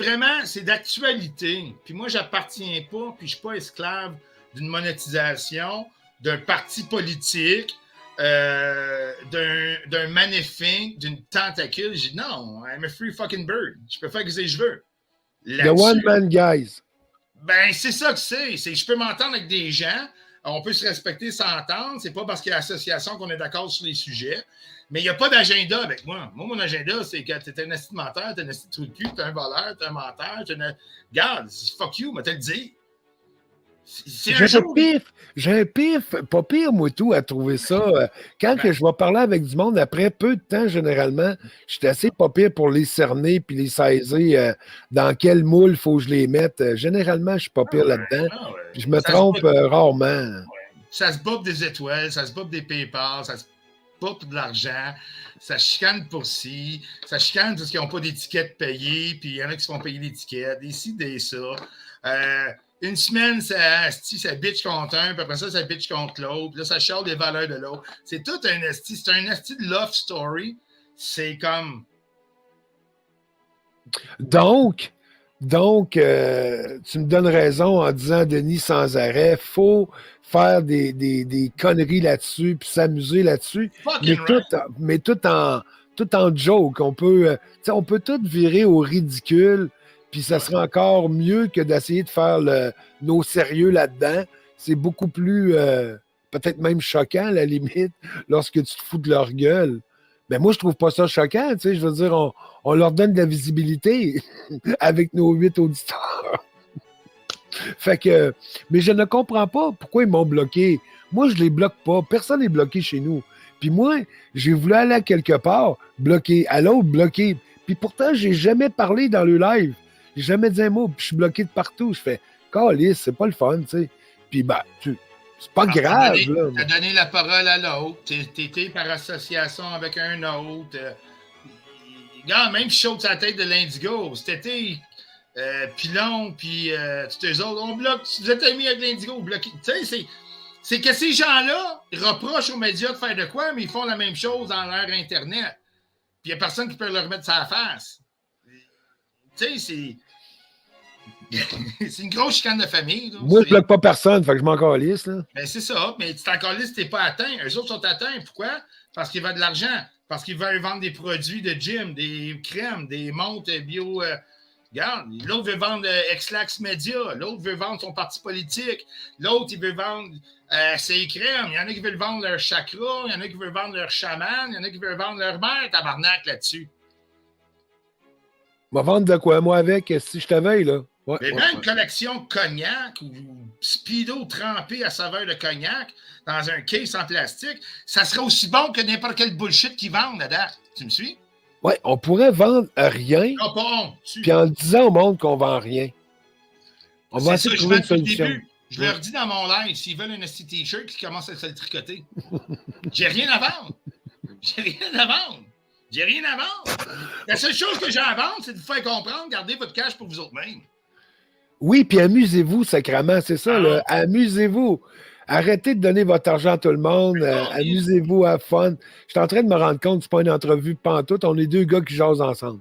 c'est d'actualité. Puis moi, j'appartiens pas, puis je suis pas esclave d'une monétisation, d'un parti politique, d'un magnifique, d'une tentacule. J'ai dit non, I'm a free fucking bird. Je peux faire ce que je veux. The one man guys. Ben, c'est ça que c'est. Je peux m'entendre avec des gens. On peut se respecter, s'entendre. C'est pas parce qu'il y a l'association qu'on est d'accord sur les sujets. Mais il n'y a pas d'agenda avec moi. Moi, mon agenda, c'est que tu es un esti de menteur, tu es un esti de trou de cul, tu es un voleur, tu es un menteur. Regarde, fuck you, mais te le dire. J'ai un pif, pas pire, moi, tout, à trouver ça. Quand que je vais parler avec du monde, après peu de temps, généralement, je suis assez pas pire pour les cerner puis les saisir dans quel moule il faut que je les mette. Généralement, je suis pas pire là-dedans. Puis je me trompe rarement. Ouais. Ça se bat pour des étoiles, ça se bat pour des PayPal, ça se bat pour de l'argent, ça chicane pour ci, ça chicane parce qu'ils n'ont pas d'étiquette payée, puis il y en a qui se font payer l'étiquette, des ci, des ça. Une semaine, ça bitch contre un, puis après ça bitch contre l'autre. Puis là, ça charle des valeurs de l'autre. C'est tout un esti. C'est un esti de love story. C'est comme... Donc, tu me donnes raison en disant, Denis, sans arrêt, faut faire des conneries là-dessus, puis s'amuser là-dessus. Mais tout en joke. On peut tout virer au ridicule. Puis ça serait encore mieux que d'essayer de faire nos sérieux là-dedans. C'est beaucoup plus, peut-être même choquant, à la limite, lorsque tu te fous de leur gueule. Mais moi, je trouve pas ça choquant. Tu sais, je veux dire, on leur donne de la visibilité avec nos 8 auditeurs. Fait que, mais je ne comprends pas pourquoi ils m'ont bloqué. Moi, je les bloque pas. Personne n'est bloqué chez nous. Puis moi, j'ai voulu aller à quelque part, bloqué. À l'autre, bloqué. Puis pourtant, j'ai jamais parlé dans le live. J'ai jamais dit un mot, puis je suis bloqué de partout. Je fais, câlisse, c'est pas le fun, tu sais. Puis, c'est pas grave, là. T'as donné la parole à l'autre. T'étais par association avec un autre. Regarde, même chaud sur la tête de l'Indigo. C'était Pilon, puis tous les autres. On bloque. Si vous êtes amis avec l'Indigo, bloquez. Tu sais, c'est que ces gens-là reprochent aux médias de faire de quoi, mais ils font la même chose dans leur Internet. Puis il n'y a personne qui peut leur mettre ça à la face. Tu sais, c'est une grosse chicane de famille. Là. Moi, je bloque pas personne, fait que je m'en calisse. Ben, c'est ça, mais tu t'en calisses, tu n'es pas atteint. Eux autres sont atteints. Pourquoi? Parce qu'ils veulent de l'argent. Parce qu'ils veulent vendre des produits de gym, des crèmes, des montres bio. Regarde, l'autre veut vendre Ex-Lax Media, l'autre veut vendre son parti politique, l'autre, il veut vendre ses crèmes, il y en a qui veulent vendre leur chakra, il y en a qui veulent vendre leur chaman, il y en a qui veulent vendre leur mère, tabarnak, là-dessus. Va vendre de quoi, moi, avec, si je te veille, là? Ouais, Mais ouais. même une collection cognac ou speedo trempé à saveur de cognac dans un case en plastique, ça serait aussi bon que n'importe quel bullshit qu'ils vendent là-dedans. Tu me suis? Ouais, on pourrait vendre rien, Non, pas honte. puis en disant au monde qu'on vend rien. On va essayer de trouver une solution. Je leur dis dans mon live, s'ils veulent un esti t-shirt, qu'ils commencent à se le tricoter. J'ai rien à vendre. J'ai rien à vendre. J'ai rien à vendre. La seule chose que j'ai à vendre, c'est de vous faire comprendre, gardez votre cash pour vous autres mêmes. Oui, puis amusez-vous, sacrément, c'est ça, là. Amusez-vous. Arrêtez de donner votre argent à tout le monde. Amusez-vous, à fun. Je suis en train de me rendre compte, c'est pas une entrevue pantoute. On est deux gars qui jasent ensemble.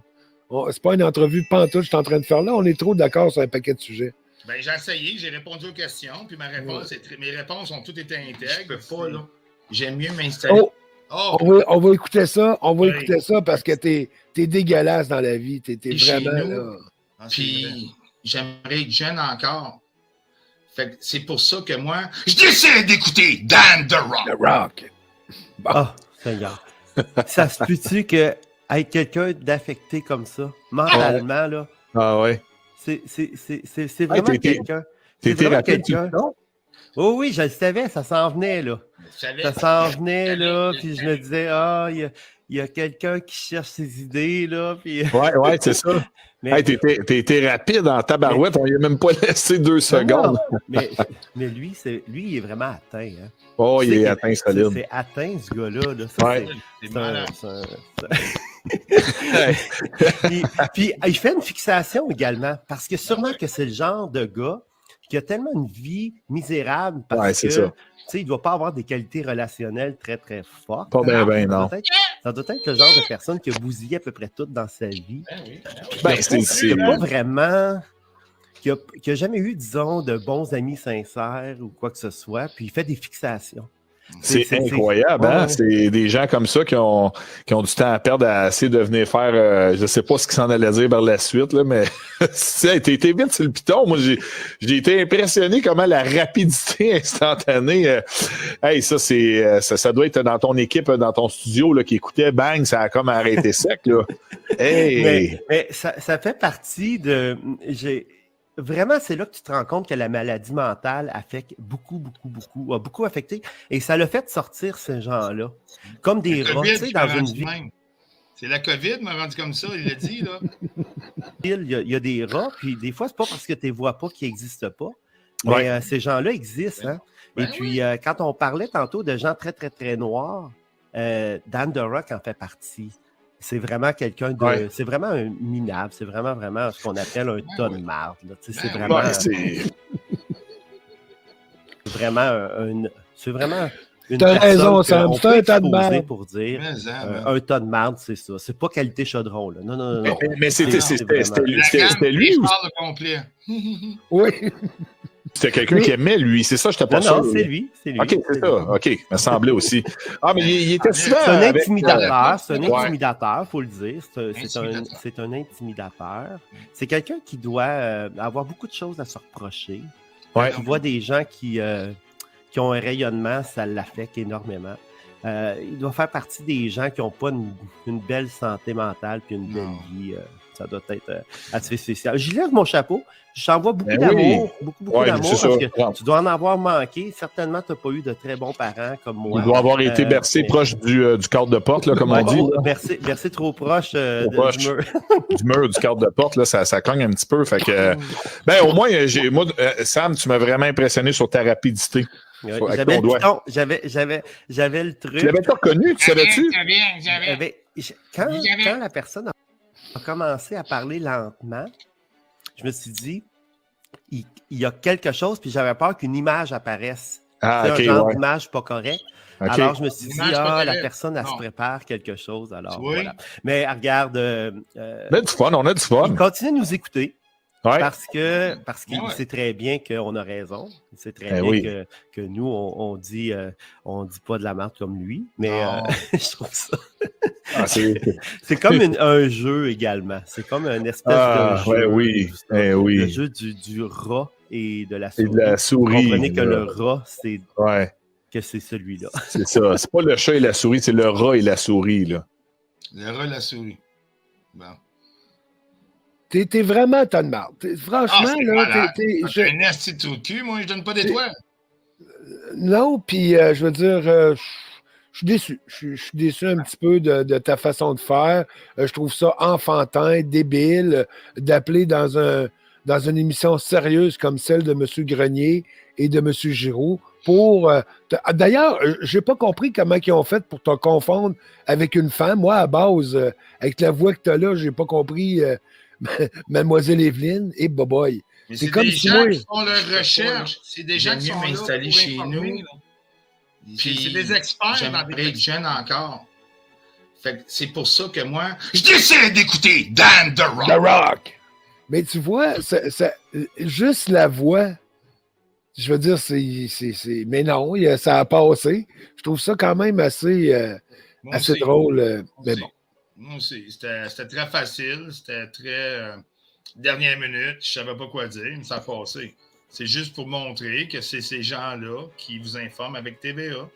C'est pas une entrevue pantoute, je suis en train de faire là. On est trop d'accord sur un paquet de sujets. Ben, j'ai essayé, j'ai répondu aux questions, puis mes réponses ont toutes été intègres. Je peux pas, là. J'aime mieux m'installer. On va écouter ça. On va écouter ça parce que t'es dégueulasse dans la vie. T'es vraiment là. Puis, j'aimerais être jeune encore. Fait que c'est pour ça que moi, je décide d'écouter Dan The Rock. The Rock. Bon. Oh, Seigneur. Ça se peut-tu que être quelqu'un d'affecté comme ça, mentalement, là? Ah ouais. C'est vraiment quelqu'un. C'est vraiment quelqu'un. Oh oui, je le savais, ça s'en venait, là. Ça s'en venait, là, puis je me disais, il y a quelqu'un qui cherche ses idées, là. Puis... Ouais, c'est ça. Mais hey, t'es rapide en tabarouette, on lui a même pas laissé 2 secondes. Non, mais lui, il est vraiment atteint. Hein. Oh, il est atteint solide. C'est atteint, ce gars-là. Là. Ça, ouais. Puis, il fait une fixation également, parce que sûrement que c'est le genre de gars qui a tellement une vie misérable parce que il ne doit pas avoir des qualités relationnelles très, très fortes. Pas bien, non. Ça doit être le genre de personne qui a bousillé à peu près tout dans sa vie. C'est pas vraiment... Qui a jamais eu, disons, de bons amis sincères ou quoi que ce soit, puis il fait des fixations. C'est incroyable, hein? C'est des gens comme ça qui ont du temps à perdre à essayer de venir faire, je sais pas ce qu'ils s'en allaient dire vers la suite, là, mais t'as été vite sur le piton. Moi, j'ai été impressionné comment la rapidité instantanée, hey, ça doit être dans ton équipe, dans ton studio, là, qui écoutait, bang, ça a comme arrêté sec, là. Hey! Mais ça fait partie de... Vraiment, c'est là que tu te rends compte que la maladie mentale affecte a beaucoup affecté. Et ça l'a fait sortir ces gens-là. Comme des rats, tu sais, dans une vie. C'est la COVID m'a rendu comme ça, il l'a dit, là. Il y a des rats, puis des fois, c'est pas parce que tu les vois pas qu'ils n'existent pas. Mais ces gens-là existent. Hein? Et puis, quand on parlait tantôt de gens très, très, très noirs, Dan The Rock en fait partie. C'est vraiment quelqu'un de... Ouais. C'est vraiment un minable. C'est vraiment ce qu'on appelle un tas de marde. C'est vraiment... C'est vraiment une T'as raison, Sam. C'est un tas de marde. Pour dire un tas de marde, c'est ça. C'est pas qualité chaudron. Là. Non. Mais c'était lui ou... complet. Oui. C'était quelqu'un qui aimait, lui. C'est ça, je t'ai pas sûr. Non, c'est lui. OK, c'est ça. OK, il me semblait aussi. Ah, mais il était souvent... C'est un intimidateur. C'est un intimidateur, il faut le dire. C'est un intimidateur. C'est quelqu'un qui doit avoir beaucoup de choses à se reprocher. Ouais. Tu vois des gens qui ont un rayonnement, ça l'affecte énormément. Il doit faire partie des gens qui n'ont pas une belle santé mentale puis une belle vie. Ça doit être assez spécial. J'y lève mon chapeau. Je t'envoie beaucoup d'amour. Beaucoup d'amour parce que tu dois en avoir manqué. Certainement, tu n'as pas eu de très bons parents comme moi. Il doit avoir été bercé proche du cadre de porte, là, comme on dit. Bercé trop proche du mur. Du mur, du cadre de porte, là, ça cogne un petit peu. Fait que, au moins, Sam, tu m'as vraiment impressionné sur ta rapidité. J'avais le truc. Tu l'avais pas reconnu, tu savais-tu? Quand la personne a commencé à parler lentement, je me suis dit, il y a quelque chose, puis j'avais peur qu'une image apparaisse. Un genre d'image pas correct. Okay. Alors, je me suis dit, la personne, elle se prépare quelque chose. Alors, voilà. Mais regarde... on a du fun. Il continue de nous écouter. Ouais. Parce qu'il sait très bien qu'on a raison. Il sait très bien que nous, on dit pas de la merde comme lui. Mais je trouve ça. C'est comme un jeu également. C'est comme une espèce de jeu. Oui. Le jeu du rat et de la souris. Et de la souris. Vous comprenez que le rat, c'est celui-là. C'est ça. C'est pas le chat et la souris, c'est le rat et la souris. Là. Le rat et la souris. Bon. T'es vraiment tas de marde. Franchement, là, j'ai un asti de trou de cul, moi, je donne pas d'étoiles. Non, puis je veux dire, je suis déçu. Je suis déçu un petit peu de ta façon de faire. Je trouve ça enfantin, débile, d'appeler dans une émission sérieuse comme celle de M. Grenier et de M. Giroux pour... D'ailleurs, j'ai pas compris comment ils ont fait pour te confondre avec une femme. Moi, à base, avec la voix que tu as là, j'ai pas compris Mademoiselle Evelyne et Boboy. C'est comme des gens qui font leur recherche. C'est des gens qui sont installés chez nous. Puis c'est des experts dans les jeunes encore. Fait que c'est pour ça que moi, je décide d'écouter Dan The Rock. The Rock. Mais tu vois, juste la voix, je veux dire, mais non, ça a passé. Je trouve ça quand même assez drôle. Mais bon. Moi aussi. C'était très facile. C'était très dernière minute. Je savais pas quoi dire, mais ça a passé. C'est juste pour montrer que c'est ces gens-là qui vous informent avec TVA.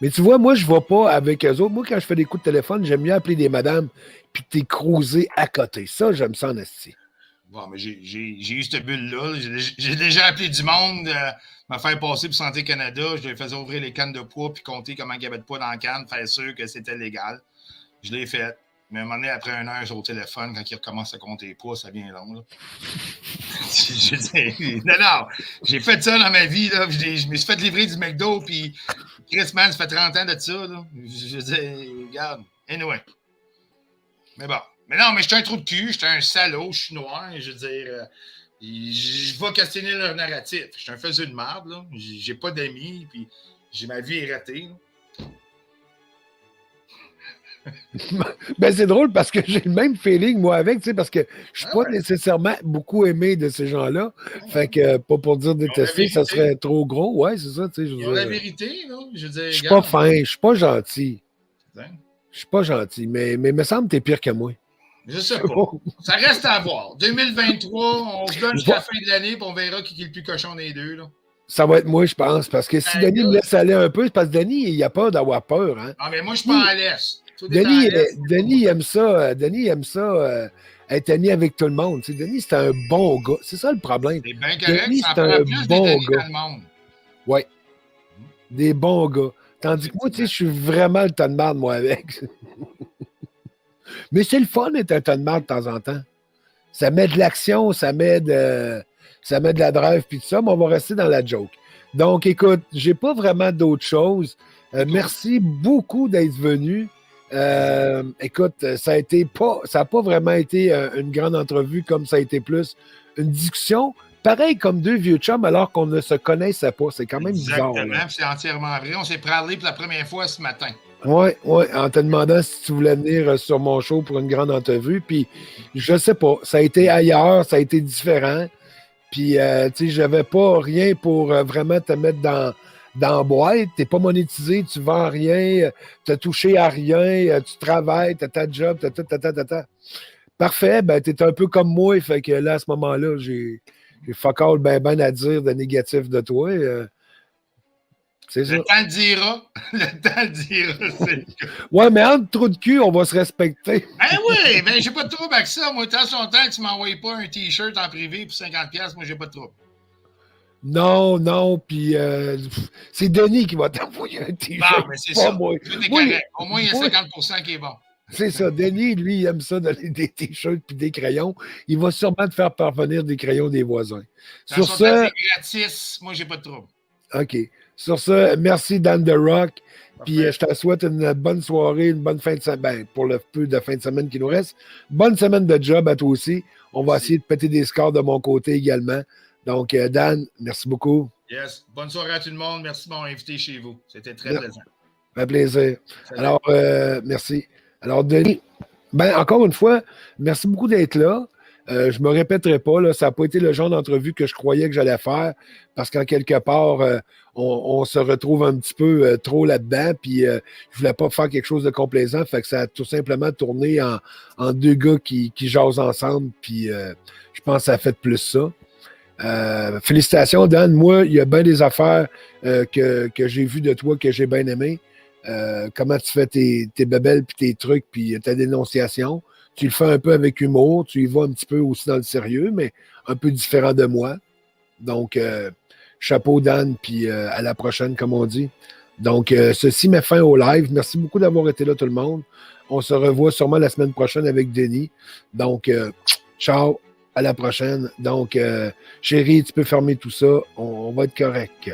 Mais tu vois, moi, je ne vais pas avec eux autres. Moi, quand je fais des coups de téléphone, j'aime mieux appeler des madames puis t'es cruisé à côté. Ça, j'aime ça en esti. Bon, mais j'ai eu cette bulle-là. J'ai déjà appelé du monde me faire passer pour Santé Canada. Je lui faisais ouvrir les cannes de poids puis compter comment il y avait de poids dans la canne, faire sûr que c'était légal. Je l'ai fait. Mais à un moment donné, après 1 heure, j'ai au téléphone, quand il recommence à compter les poids, ça devient long. Là. Je dis, non, j'ai fait ça dans ma vie. Là. Je me suis fait livrer du McDo, puis Chris, man, ça fait 30 ans de ça. Là. Je dis, regarde, anyway. Mais bon. Mais non, mais j'étais un trou de cul, j'étais un salaud, je suis noir. Je veux dire, je vais questionner leur narratif. Je suis un faiseux de merde, là. J'ai pas d'amis, puis j'ai ma vie est ratée. Là. Ben, c'est drôle parce que j'ai le même feeling, moi, avec, tu sais, parce que je suis pas nécessairement beaucoup aimé de ces gens-là. Fait que, pas pour dire détester, ça serait trop gros. Ouais, c'est ça, tu sais. Ils ont la vérité, là. Je veux dire, je suis pas fin, je suis pas gentil. Je suis pas gentil, mais me semble que t'es pire que moi. Je sais pas. Ça reste à voir. 2023, on se donne jusqu'à la fin de l'année, puis on verra qui est le plus cochon des deux, là. Ça va être moi, je pense, parce que si Denis me laisse aller un peu, c'est parce que Denis, il a peur d'avoir peur, hein. Ah, mais moi, je suis pas à l'aise. Denis aime ça. Denis aime ça être ami avec tout le monde. Tu sais, Denis, c'est un bon gars. C'est ça le problème. C'est bien correct. Denis, ça c'est un bon gars. Oui. Des bons gars. Tandis que moi, tu sais, je suis vraiment le tas de marde, moi, avec. Mais c'est le fun d'être un tas de marde de temps en temps. Ça met de l'action, ça met de la drive, puis tout ça, mais on va rester dans la joke. Donc, écoute, j'ai pas vraiment d'autres choses. Merci beaucoup d'être venu. Écoute, ça n'a pas vraiment été une grande entrevue comme ça a été plus une discussion. Pareil comme deux vieux chums alors qu'on ne se connaissait pas. C'est quand même bizarre. Exactement, c'est entièrement vrai. On s'est parlé pour la première fois ce matin. Oui, en te demandant si tu voulais venir sur mon show pour une grande entrevue. Puis, je sais pas, ça a été ailleurs, ça a été différent. Puis, tu sais, j'avais pas rien pour vraiment te mettre dans la boîte. T'es pas monétisé, tu vends rien, t'as touché à rien, tu travailles, t'as ta job, t'as. Parfait, ben t'es un peu comme moi, fait que là, à ce moment-là, j'ai fuck all ben à dire de négatif de toi. C'est ça. Le temps le dira. Le temps le dira. Ouais, mais entre trous de cul, on va se respecter. Ben oui, ben j'ai pas de trouble avec ça. Moi, tant son temps que tu m'envoies pas un T-shirt en privé pour 50$, moi, j'ai pas de trouble. Non, puis c'est Denis qui va t'envoyer un T-shirt. Non, mais c'est ça. Moi. Tout est correct. Au moins, il y a 50% qui est bon. C'est ça. Denis, lui, il aime ça donner des T-shirts puis des crayons. Il va sûrement te faire parvenir des crayons des voisins. Sur ça, c'est gratis. Moi, j'ai pas de trouble. OK. Sur ça, merci Dan The Rock. Puis je te souhaite une bonne soirée, une bonne fin de semaine. Ben, pour le peu de fin de semaine qui nous reste. Bonne semaine de job à toi aussi. On va essayer de péter des scores de mon côté également. Donc, Dan, merci beaucoup. Yes. Bonne soirée à tout le monde. Merci de m'avoir invité chez vous. C'était très plaisant. Un plaisir. Salut. Alors, merci. Alors, Denis, ben, encore une fois, merci beaucoup d'être là. Je me répéterai pas, là, ça n'a pas été le genre d'entrevue que je croyais que j'allais faire, parce qu'en quelque part, on se retrouve un petit peu trop là-dedans, puis je voulais pas faire quelque chose de complaisant, fait que ça a tout simplement tourné en deux gars qui jasent ensemble, puis je pense que ça a fait plus ça. Félicitations, Dan. Moi, il y a bien des affaires que j'ai vues de toi que j'ai bien aimées. Comment tu fais tes bébelles, puis tes trucs, puis ta dénonciation. Tu le fais un peu avec humour, tu y vas un petit peu aussi dans le sérieux, mais un peu différent de moi. Donc, chapeau Dan, puis à la prochaine, comme on dit. Donc, ceci met fin au live. Merci beaucoup d'avoir été là, tout le monde. On se revoit sûrement la semaine prochaine avec Denis. Donc, ciao, à la prochaine. Donc, chérie, tu peux fermer tout ça. On va être correct.